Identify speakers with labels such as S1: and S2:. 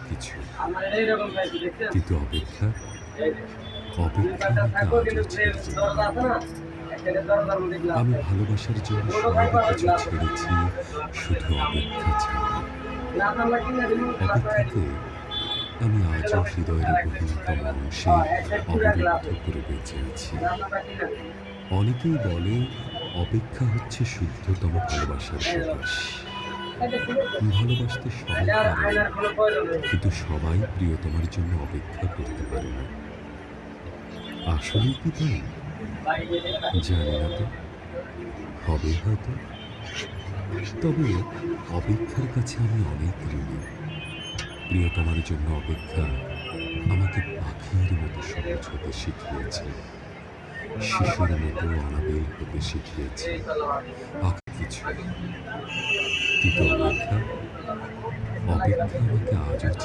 S1: কিছু, কিন্তু অপেক্ষা অপেক্ষা আমাকে আজও ছেড়ে যায়। আমি ভালোবাসার জন্য সব কিছু ছেড়েছি, শুধু অপেক্ষা ছাড়া। অপেক্ষাকে আমি আজও হৃদয়ের গভীরতম অংশে অবরুদ্ধ করে বেঁচে আছি। অনেকেই বলে অপেক্ষা হচ্ছে শুদ্ধতম ভালোবাসার প্রকাশ। ভালোবাসতে সবাই পারে, কিন্তু সবাই প্রিয়তমার জন্য অপেক্ষা করতে পারে না। আসলেই কি তাই? জানি না তো, হবে হয়তো। তবে অপেক্ষার কাছে আমি অনেক ঋণী। প্রিয়তমার জন্য অপেক্ষা আমাকে পাখির মতো সহজ হতে শিখিয়েছে, শিশুর মতো অনাবিল হতে শিখিয়েছে। পাখি কিছু, কিন্তু অপেক্ষা অপেক্ষা আমাকে আজও